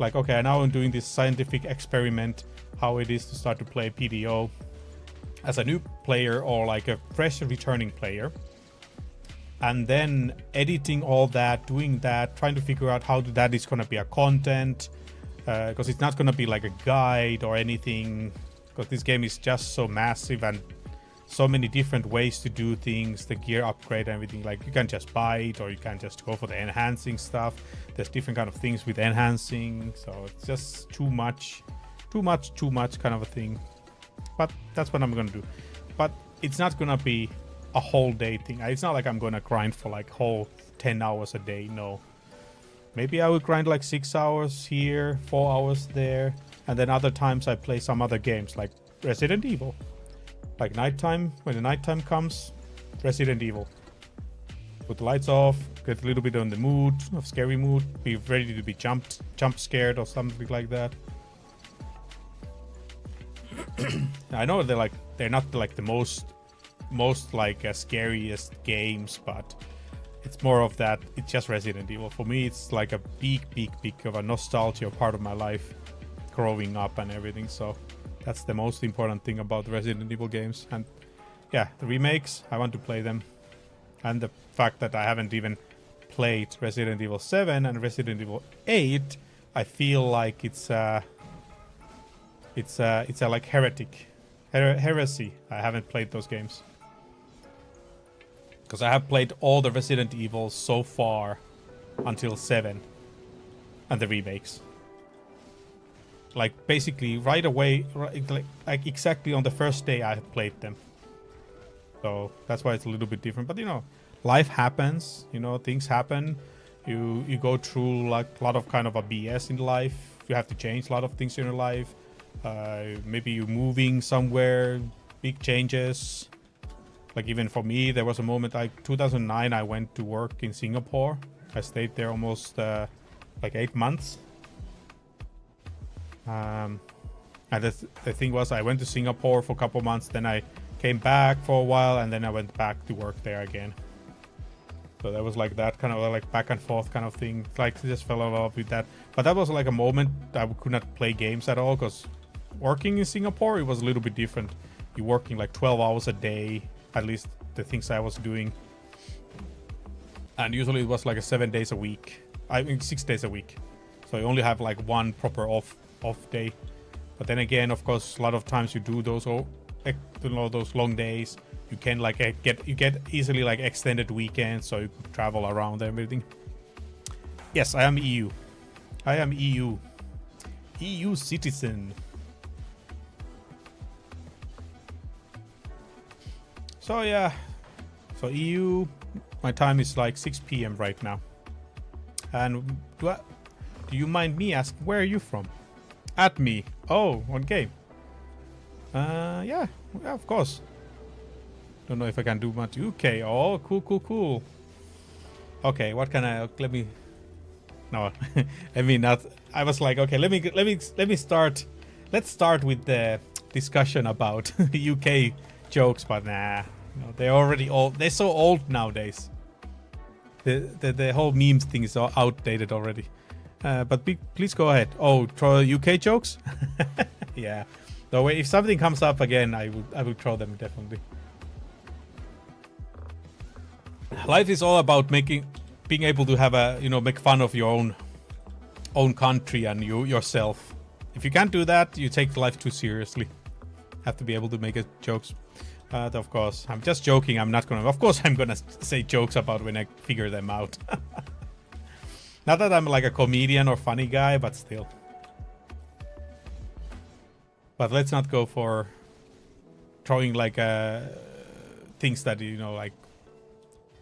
like, okay, now I'm doing this scientific experiment, how it is to start to play PDO as a new player or like a fresh returning player. And then editing all that, doing that, trying to figure out how that is going to be a content, because it's not going to be like a guide or anything, because this game is just so massive and so many different ways to do things, the gear upgrade and everything. Like, you can just buy it or you can just go for the enhancing stuff. There's different kind of things with enhancing, so it's just too much kind of a thing. But that's what I'm gonna do. But it's not gonna be a whole day thing. It's not like I'm gonna grind for like whole 10 hours a day. No, maybe I will grind like 6 hours here, 4 hours there, and then other times I play some other games like Resident Evil. Like nighttime, when the nighttime comes, Resident Evil. Put the lights off, get a little bit on the mood, of scary mood, be ready to be jump scared or something like that. I know they're not like the most like scariest games, but it's more of that. It's just Resident Evil. For me, it's like a big of a nostalgia part of my life, growing up and everything. So that's the most important thing about the Resident Evil games. And yeah, the remakes, I want to play them. And the fact that I haven't even played Resident Evil 7 and Resident Evil 8, I feel like it's a like heresy. I haven't played those games. Because I have played all the Resident Evils so far until 7 and the remakes. Like basically right away, like exactly on the first day I played them. So that's why it's a little bit different. But you know, life happens. You know, things happen. You go through like a lot of kind of a BS in life. You have to change a lot of things in your life. Maybe you're moving somewhere, big changes. Like even for me, there was a moment like 2009. I went to work in Singapore. I stayed there almost like 8 months. And the thing was, I went to Singapore for a couple months, then I came back for a while, and then I went back to work there again. So that was like that kind of like back and forth kind of thing. Like I just fell in love with that. But that was like a moment I could not play games at all, because working in Singapore, it was a little bit different. You're working like 12 hours a day, at least the things I was doing. And usually it was like 7 days a week. I mean 6 days a week. So you only have like one proper off day. But then again, of course, a lot of times you do those those long days. You can like get easily like extended weekends, so you could travel around and everything. Yes, I am EU. I am EU citizen. So yeah, so EU, my time is like 6 p.m. right now. And do you mind me asking, where are you from? At me. Oh, on game. Yeah, of course. Don't know if I can do much. UK. Oh, cool. Okay, what can I? Let me. No, let me not. I was like, okay, let me start. Let's start with the discussion about UK jokes, but nah, no, they're already old. They're so old nowadays. The whole memes thing is outdated already. But please go ahead. Oh, throw UK jokes? Yeah. So if something comes up again, I will throw them definitely. Life is all about being able to have make fun of your own country and yourself. If you can't do that, you take life too seriously. Have to be able to make jokes. Of course, I'm just joking. I'm not gonna. Of course, I'm gonna say jokes about when I figure them out. Not that I'm like a comedian or funny guy, but still. But let's not go for throwing like things that like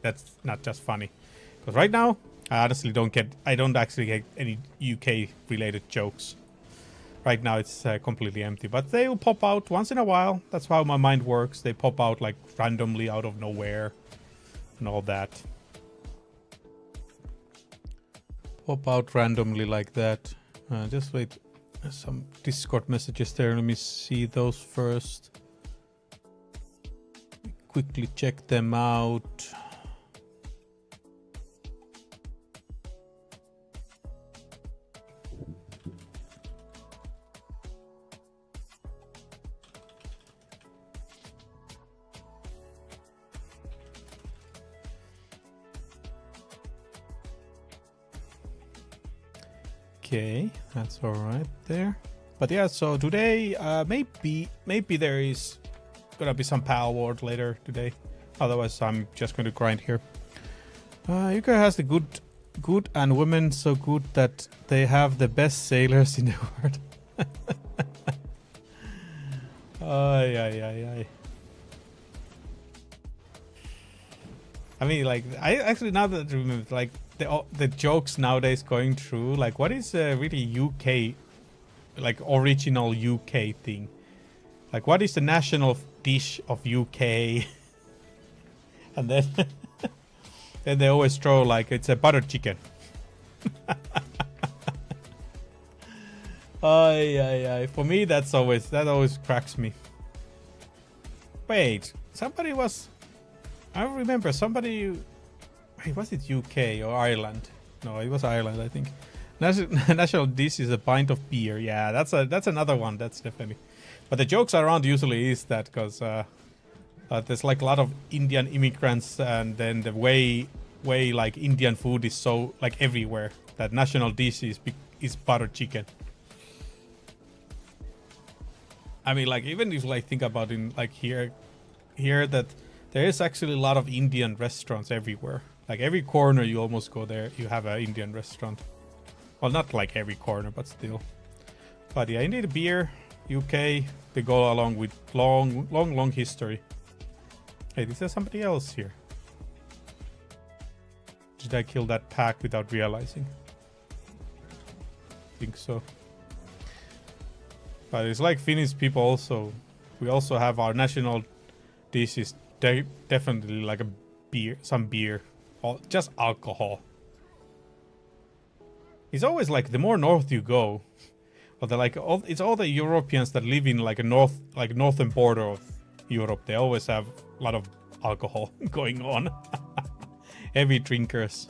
that's not just funny. Because right now, I honestly I don't actually get any UK related jokes. Right now it's completely empty, but they will pop out once in a while. That's how my mind works. They pop out like randomly out of nowhere and all that. Pop out randomly like that. Just wait. There's some Discord messages there. Let me see those first. Quickly check them out. Okay, that's all right there. But yeah, so today maybe there is gonna be some power ward later today. Otherwise, I'm just going to grind here. UK has the good and women so good that they have the best sailors in the world. Ay. I mean, like, I actually now that I remember, like, the jokes nowadays going through, like, what is really UK, like, original UK thing? Like, what is the national dish of UK? And then, then they always throw, like, it's a butter chicken. Ay. For me, that always cracks me. Wait, somebody was... I remember somebody... Wait, was it UK or Ireland? No, it was Ireland, I think. National dish is a pint of beer. Yeah, that's another one. That's definitely... But the jokes around usually is that because there's like a lot of Indian immigrants, and then the way like Indian food is so like everywhere that national dish is butter chicken. I mean, like, even if like think about in like here that there is actually a lot of Indian restaurants everywhere. Like every corner you almost go there, you have an Indian restaurant. Well, not like every corner, but still. But yeah, you need a beer. UK, they go along with long history. Hey, is there somebody else here? Did I kill that pack without realizing? I think so. But it's like Finnish people also. We also have our national dishes. Definitely like a beer, some beer, or just alcohol. It's always like the more north you go, or it's all the Europeans that live in like a northern border of Europe. They always have a lot of alcohol going on. Heavy drinkers.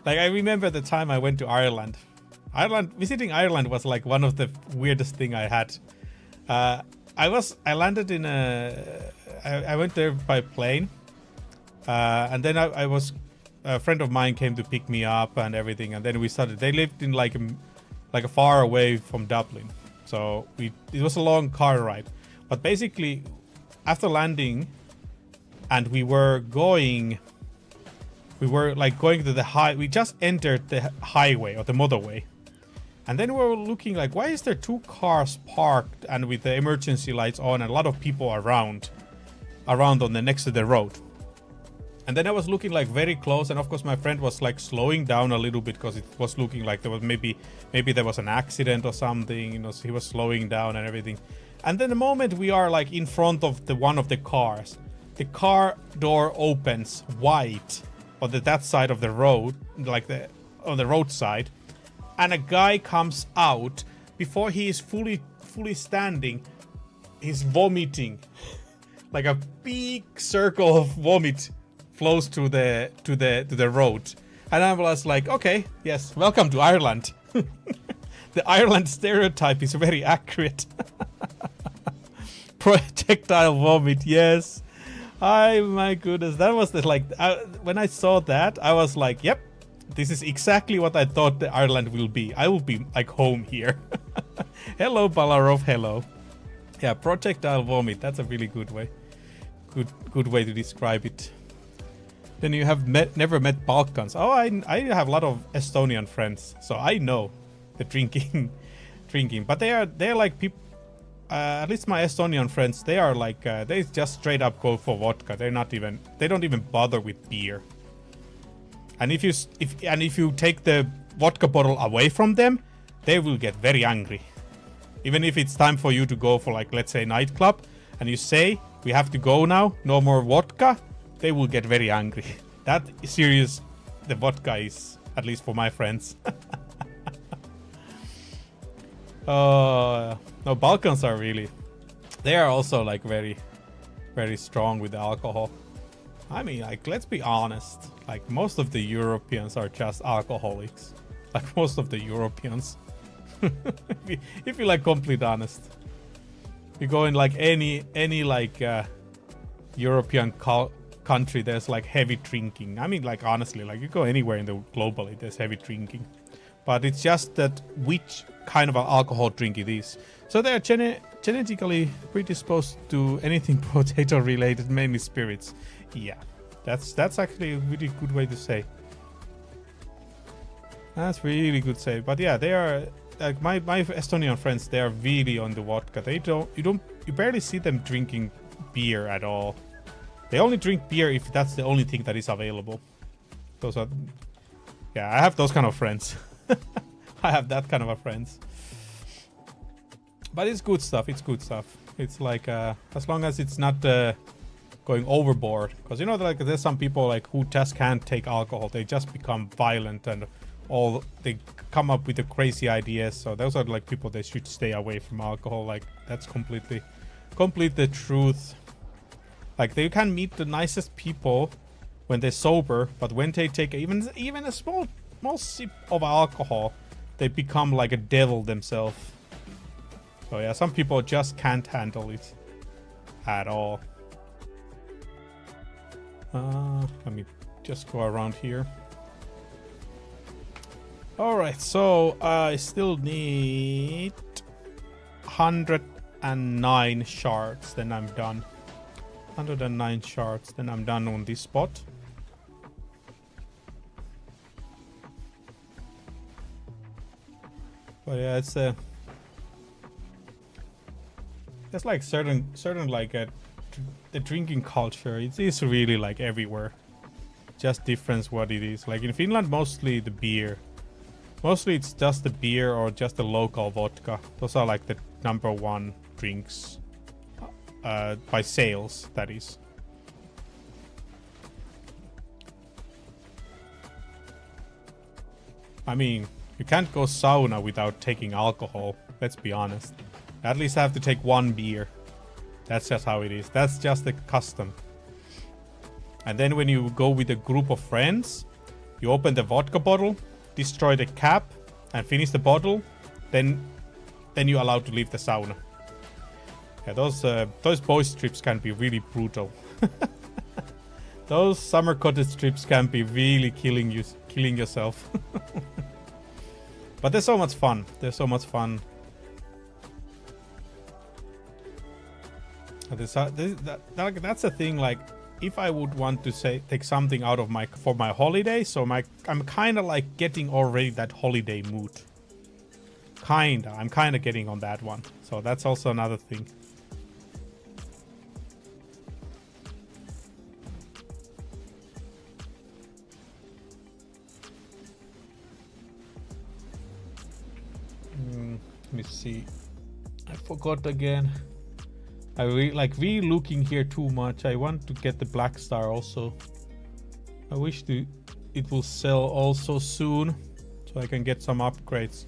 Like I remember the time I went to Ireland. Visiting Ireland was like one of the weirdest thing I had. I landed in I went there by plane, and then a friend of mine came to pick me up and everything, and then we started. They lived in like a far away from Dublin, so it was a long car ride. But basically, after landing, and we were like going to the we just entered the highway or the motorway. And then we were looking like, why is there 2 cars parked and with the emergency lights on and a lot of people around on the next to the road? And then I was looking like very close, and of course my friend was like slowing down a little bit because it was looking like there was maybe there was an accident or something, you know, so he was slowing down and everything. And then the moment we are like in front of one of the cars, the car door opens wide on that side of the road, like on the roadside. And a guy comes out before he is fully standing. He's vomiting, like a big circle of vomit flows to the road. And I was like, okay, yes, welcome to Ireland. The Ireland stereotype is very accurate. Projectile vomit, yes. My goodness, that was when I saw that, I was like, yep. This is exactly what I thought the Ireland will be. I will be like home here. Hello, Balarov. Hello. Yeah, projectile vomit. That's a really good way. Good way to describe it. Then you have never met Balkans. Oh, I have a lot of Estonian friends, so I know the drinking. But they're like people. At least my Estonian friends, they are like they just straight up go for vodka. They don't even bother with beer. And if you take the vodka bottle away from them, they will get very angry. Even if it's time for you to go for, like, let's say nightclub, and you say we have to go now, no more vodka, they will get very angry. That serious the vodka is, at least for my friends. No, Balkans are really, they are also like very, very strong with the alcohol. I mean, like, let's be honest. Like, most of the Europeans are just alcoholics. Like, most of the Europeans. if you're like complete honest. You go in like any like European country there's like heavy drinking. I mean, like honestly, like you go anywhere in the globally, there's heavy drinking. But it's just that which kind of alcohol drink it is. So they're genetically predisposed to anything potato related, mainly spirits. Yeah, that's actually a really good way to say. That's really good say. But yeah, they are like my Estonian friends. They are really on the vodka. You barely see them drinking beer at all. They only drink beer if that's the only thing that is available. Those are, yeah, I have those kind of friends. I have that kind of friends. But it's good stuff. It's good stuff. It's like as long as it's not going overboard, because you know, like there's some people like who just can't take alcohol. They just become violent and all. They come up with the crazy ideas. So those are like people they should stay away from alcohol. Like that's complete the truth. Like they can meet the nicest people when they're sober, but when they take even a small sip of alcohol, they become like a devil themselves. So yeah, some people just can't handle it at all. Let me just go around here. Alright, so I still need 109 shards, then I'm done. 109 shards, then I'm done on this spot. But yeah, it's there's like certain like the drinking culture. It is really like everywhere. Just difference what it is. Like in Finland, mostly the beer. Mostly it's just the beer or just the local vodka. Those are like the #1 drinks by sales. That is. I mean, you can't go sauna without taking alcohol. Let's be honest. At least I have to take 1 beer. That's just how it is. That's just the custom. And then when you go with a group of friends, you open the vodka bottle, destroy the cap, and finish the bottle. Then you're allowed to leave the sauna. Yeah, those boys trips can be really brutal. Those summer cottage trips can be really killing yourself. But they're so much fun. They're so much fun. That's the thing. Like, if I would want to take something out of for my holiday, I'm kind of like getting already that holiday mood. I'm kind of getting on that one. So that's also another thing. Let me see. I forgot again. I really looking here too much. I want to get the black star also. I wish it will sell also soon, so I can get some upgrades.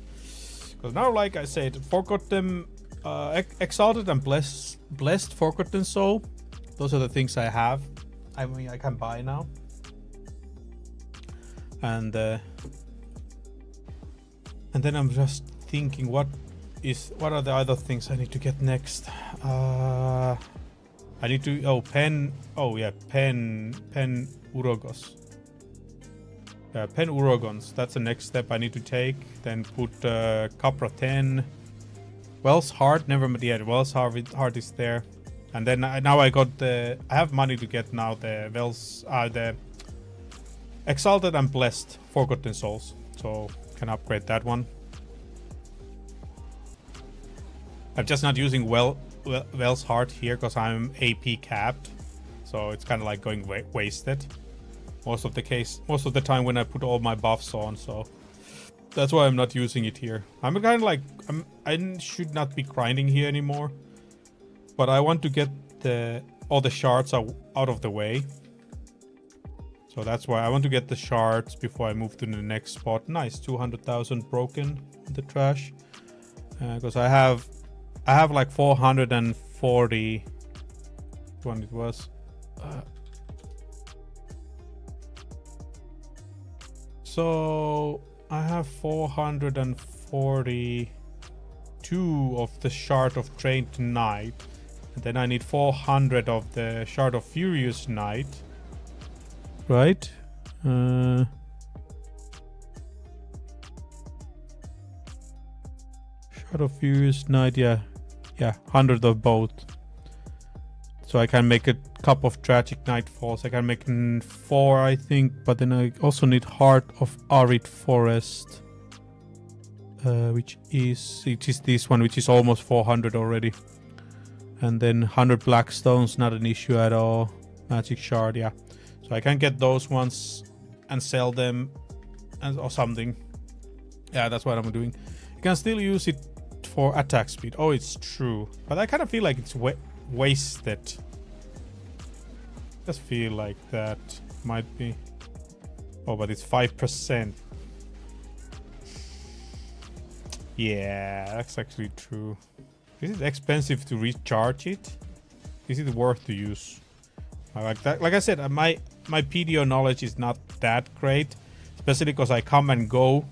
Because now, like I said, Forgotten, Exalted and Blessed Forgotten Soul. Those are the things I have. I mean, I can buy now. And then I'm just thinking, what are the other things I need to get next? I need to pen Urogos. Pen Urogons, that's the next step I need to take. Then put Capra 10. Wells Heart, never yet. Wells Heart is there. And then now I have money to get now the the Exalted and Blessed Forgotten Souls. So can upgrade that one. I'm just not using Wells Heart here because I'm AP capped. So it's kind of like going wasted. Most of the time when I put all my buffs on, so that's why I'm not using it here. I'm kind of like I should not be grinding here anymore, but I want to get all the shards out of the way. So that's why I want to get the shards before I move to the next spot. Nice, 200,000 broken in the trash, because I have like 440. Which one it was? So I have 442 of the Shard of Trained Knight, and then I need 400 of the Shard of Furious Knight, right? Shadow Fuse, Night, yeah, 100 of both. So I can make a cup of tragic nightfalls. I can make 4, I think, but then I also need Heart of Arid Forest, which is this one, which is almost 400 already. And then 100 black stones, not an issue at all. Magic shard, yeah. So I can get those ones and sell them, or something. Yeah, that's what I'm doing. You can still use it for attack speed. Oh, it's true. But I kind of feel like it's wasted. Just feel like that might be. Oh, but it's 5%. Yeah, that's actually true. Is it expensive to recharge it? Is it worth to use? Like that, like I said, my PDO knowledge is not that great, especially because I come and go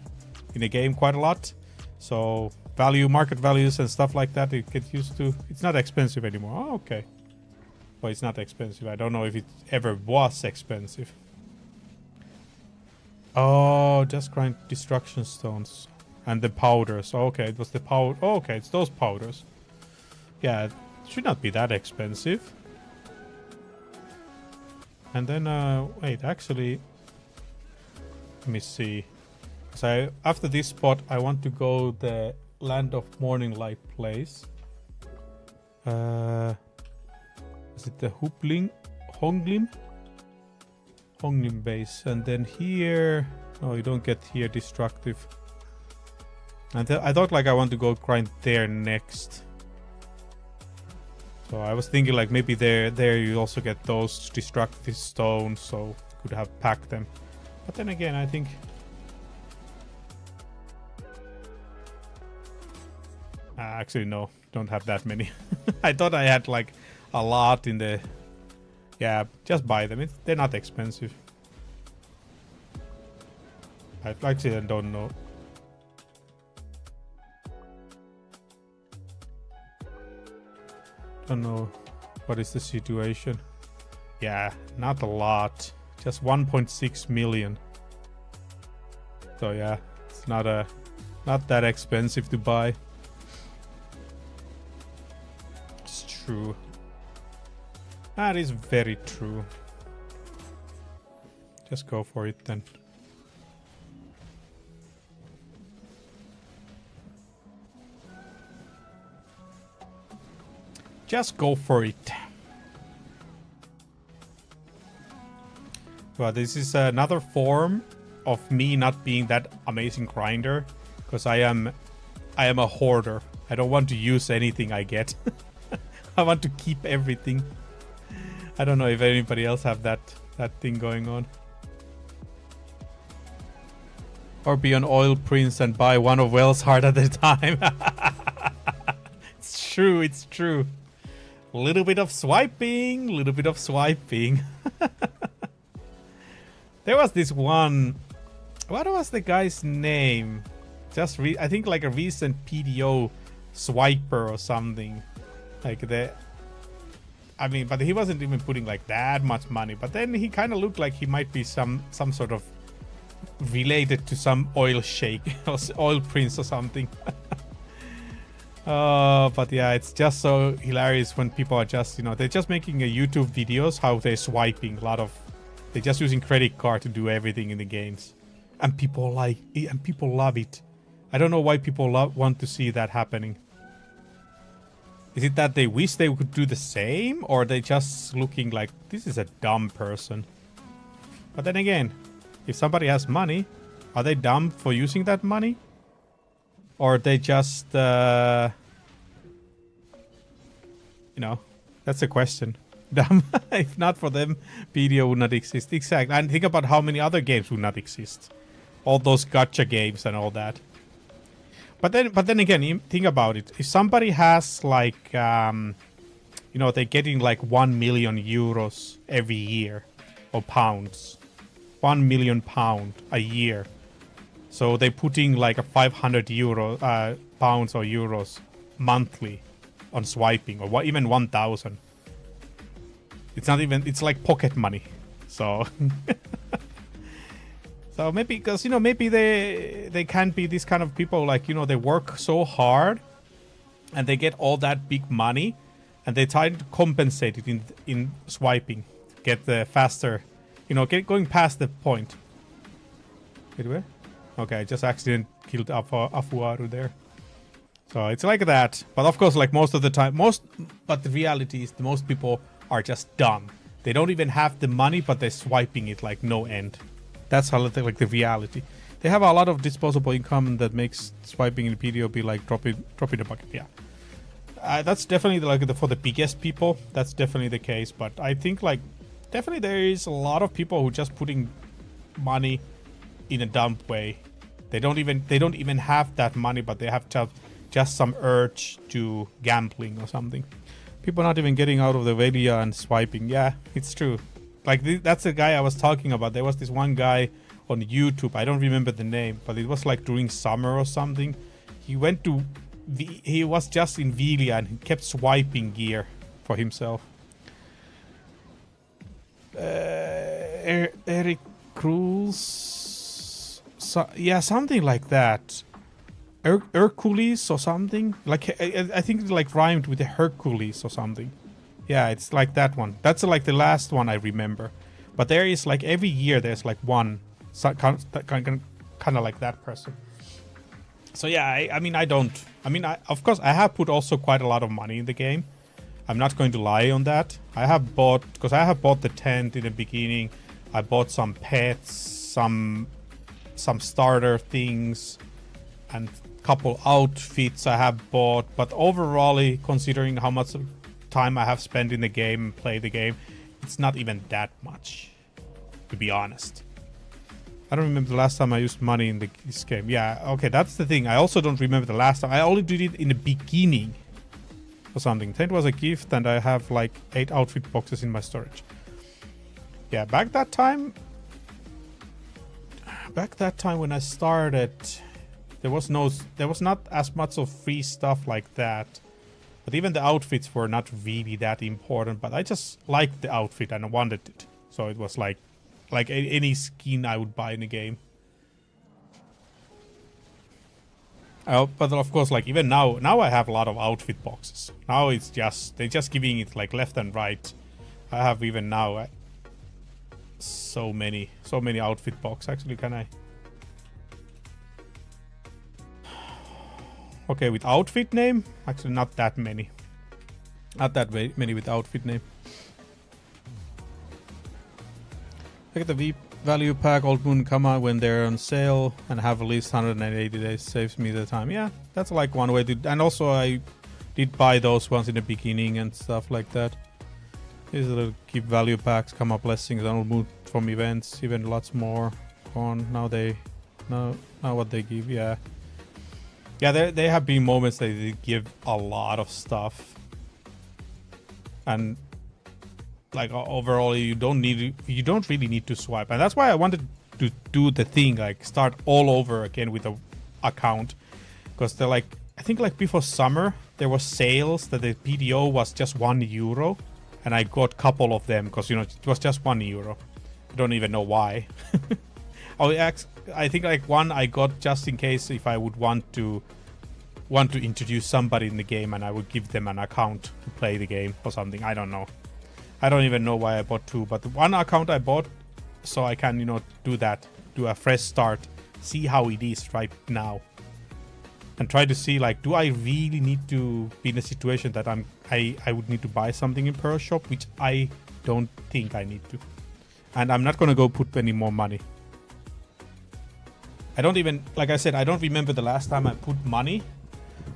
in the game quite a lot. So market values and stuff like that, it gets used to. It's not expensive anymore. Oh, okay. Well, it's not expensive. I don't know if it ever was expensive. Oh, just grind destruction stones and the powders. Okay, it was the powder. Oh, okay, it's those powders. Yeah, it should not be that expensive. And then, wait, actually, let me see. So after this spot, I want to go the Land of Morning Light place. Is it the Honglim base? And then here, no, you don't get here destructive. And I thought like I want to go grind there next. So I was thinking like maybe there you also get those destructive stones, so could have packed them. But then again, I think actually no, don't have that many. I thought I had like a lot in the. Yeah, just buy them. They're not expensive. I actually don't know. Don't know what is the situation. Yeah, not a lot. Just 1.6 million. So yeah, it's not that expensive to buy. It's true. That is very true. Just go for it then. Just go for it. Well, this is another form of me not being that amazing grinder, because I am a hoarder. I don't want to use anything I get. I want to keep everything. I don't know if anybody else have that thing going on. Or be an oil prince and buy one of Wells Heart at a time. It's true, it's true. Little bit of swiping, little bit of swiping. There was this one. What was the guy's name? Just I think like a recent PDO swiper or something. Like I mean, but he wasn't even putting like that much money. But then he kind of looked like he might be some sort of related to some oil sheikh or oil prince or something. But yeah, it's just so hilarious when people are just, they're just making a YouTube videos how they're swiping they're just using credit card to do everything in the games, and people like it, and people love it. I don't know why people want to see that happening. Is it that they wish they could do the same, or they just looking like this is a dumb person? But then again, if somebody has money, are they dumb for using that money? Or they just, that's a question. Dumb. If not for them, PDO would not exist. Exactly. And think about how many other games would not exist. All those gacha games and all that. But then again, think about it. If somebody has like, they're getting like 1 million euros every year, or pounds, 1 million pound a year. So they're putting like a 500 pounds or euros monthly on swiping, or even 1,000. It's not even. It's like pocket money. So so maybe because maybe they can be these kind of people, like they work so hard and they get all that big money and they try to compensate it in swiping, get the faster, going past the point. Wait, where? Okay, I just accidentally killed Afuaru there. So it's like that. But of course, like most of the time, but the reality is most people are just dumb. They don't even have the money, but they're swiping it like no end. That's how like the reality. They have a lot of disposable income that makes swiping in PDO be like dropping the bucket. Yeah, that's definitely like for the biggest people. That's definitely the case. But I think like definitely there is a lot of people who just putting money in a dumb way. They don't even have that money, but they have just some urge to gambling or something. People not even getting out of the video and swiping. Yeah, it's true. Like that's the guy I was talking about. There was this one guy on YouTube. I don't remember the name, but it was like during summer or something. He was just in Vilia and he kept swiping gear for himself. Eric Cruz, yeah, something like that. Hercules or something. Like I think it like rhymed with the Hercules or something. Yeah, it's like that one. That's like the last one I remember. But there is like every year there's like one kind of like that person. So yeah, of course I have put also quite a lot of money in the game. I'm not going to lie on that. I have bought the tent in the beginning. I bought some pets, some starter things, and couple outfits I have bought. But overall, considering how much time I have spent in the game and play the game, it's not even that much, to be honest. I don't remember the last time I used money in this game. Yeah, okay, that's the thing. I also don't remember the last time. I only did it in the beginning or something. Tent was a gift and I have like 8 outfit boxes in my storage. Yeah, back that time when I started, there was not as much of free stuff like that. But even the outfits were not really that important, but I just liked the outfit and I wanted it. So it was like any skin I would buy in the game. But of course, like even now I have a lot of outfit boxes. Now it's they're just giving it like left and right. I have even now so many outfit boxes. Actually, can I? Okay, with outfit name, actually not that many. Not that many with outfit name. Look at the V value pack, Old Moon Kama when they're on sale and have at least 180 days, saves me the time. Yeah, that's like one way to, and also I did buy those ones in the beginning and stuff like that. Here's a little keep value packs, Kama blessings, and Old Moon from events, even lots more on. Now what they give, yeah. Yeah, there have been moments that they give a lot of stuff, and like overall you don't really need to swipe, and that's why I wanted to do the thing like start all over again with an account, because they're like, I think like before summer there was sales that the PDO was just €1, and I got a couple of them because it was just €1. I don't even know why. I think like one I got just in case if I would want to introduce somebody in the game and I would give them an account to play the game or something. I don't know. I don't even know why I bought 2, but the one account I bought so I can do a fresh start, see how it is right now, and try to see like, do I really need to be in a situation that I would need to buy something in Pearl Shop, which I don't think I need to, and I'm not gonna go put any more money. I don't even, like I said, I don't remember the last time I put money.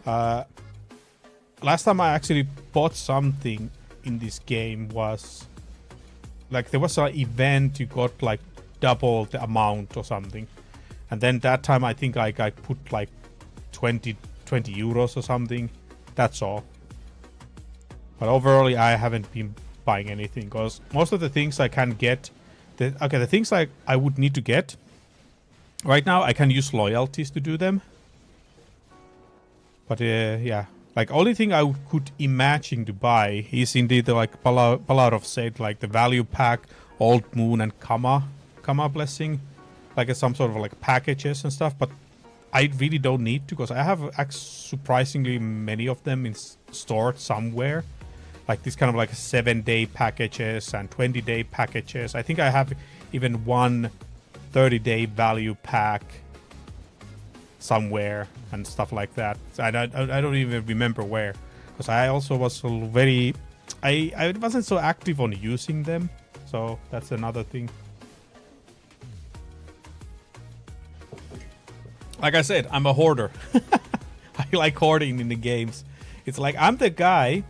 Last time I actually bought something in this game was like there was an event, you got like double the amount or something, and then that time I think like I put like 20 euros or something. That's all. But overall I haven't been buying anything because most of the things I can get, the things like I would need to get right now, I can use loyalties to do them. But yeah, like only thing I could imagine to buy is indeed like Palarov said, like the value pack Old Moon and Kama Blessing, like some sort of like packages and stuff. But I really don't need to, because I have surprisingly many of them stored somewhere. Like this kind of like 7-day packages and 20-day packages. I think I have even one 30-day value pack somewhere and stuff like that. So I don't even remember where, because I also was very... I wasn't so active on using them, so that's another thing. Like I said, I'm a hoarder. I like hoarding in the games. It's like I'm the guy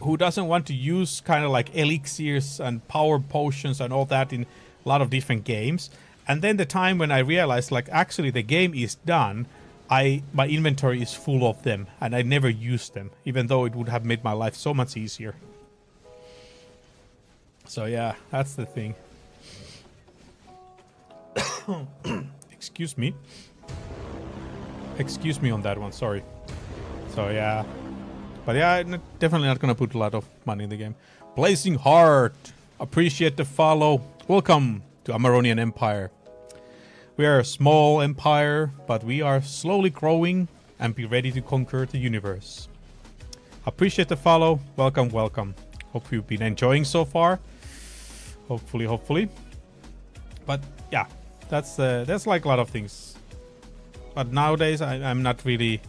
who doesn't want to use kind of like elixirs and power potions and all that in a lot of different games. And then the time when I realized like actually the game is done, my inventory is full of them and I never use them, even though it would have made my life so much easier. So yeah, that's the thing. Excuse me. Excuse me on that one, sorry. So yeah. But yeah, I'm definitely not gonna put a lot of money in the game. Blazing Heart. Appreciate the follow. Welcome to Amaronian Empire. We are a small empire, but we are slowly growing and be ready to conquer the universe. Appreciate the follow. Welcome, welcome. Hope you've been enjoying so far. Hopefully. But yeah, that's like a lot of things. But nowadays, I'm not really...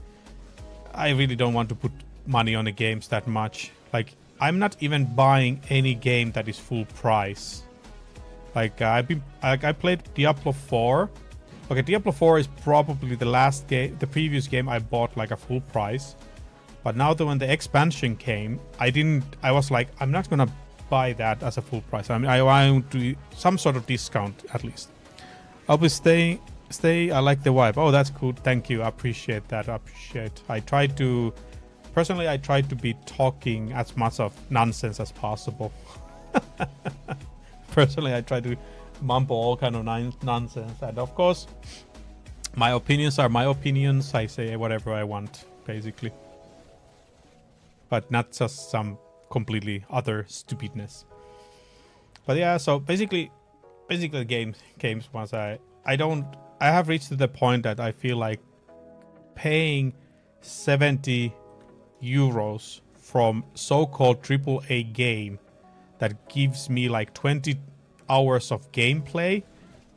I really don't want to put money on the games that much. Like, I'm not even buying any game that is full price. Like, I played Diablo 4. Okay, Diablo 4 is probably the last game, the previous game I bought like a full price. But now that when the expansion came, I was like, I'm not gonna buy that as a full price. I mean, I want to some sort of discount at least. I'll be stay. I like the vibe. Oh, that's cool. Thank you. I appreciate that. I try to be talking as much of nonsense as possible. Personally, I try to mumble all kind of nonsense, and of course, my opinions are my opinions. I say whatever I want, basically, but not just some completely other stupidness. But yeah, so basically, games once I have reached to the point that I feel like paying 70 euros from so-called AAA game that gives me like 20 hours of gameplay,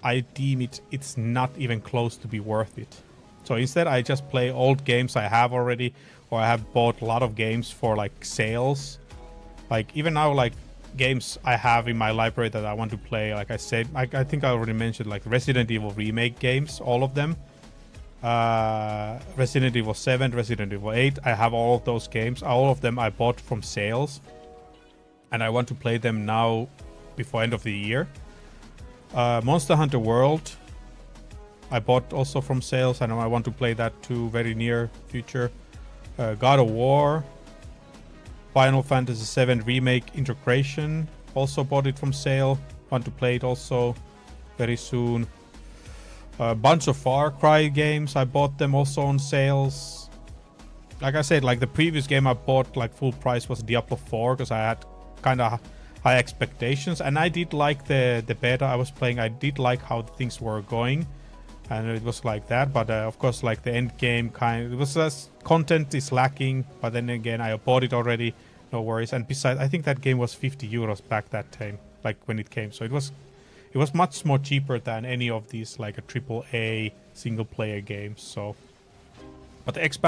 I deem it's not even close to be worth it. So instead I just play old games I have already, or I have bought a lot of games for like sales. Like even now, like games I have in my library that I want to play, like I said, I think I already mentioned, like Resident Evil remake games, all of them. Resident Evil 7, Resident Evil 8, I have all of those games. All of them I bought from sales, and I want to play them now before end of the year. Monster Hunter World I bought also from sales, and I want to play that too very near future. God of War, Final Fantasy VII Remake Integration, also bought it from sale. Want to play it also very soon. A bunch of Far Cry games, I bought them also on sales. Like I said, like the previous game I bought like full price was Diablo 4, because I had kind of high expectations, and I did like the beta I was playing. I did like how things were going, and it was like that. But of course, like the end game it was just content is lacking. But then again, I bought it already, no worries. And besides, I think that game was 50 euros back that time, like when it came. So it was much more cheaper than any of these like a AAA single player games. So, but the expansion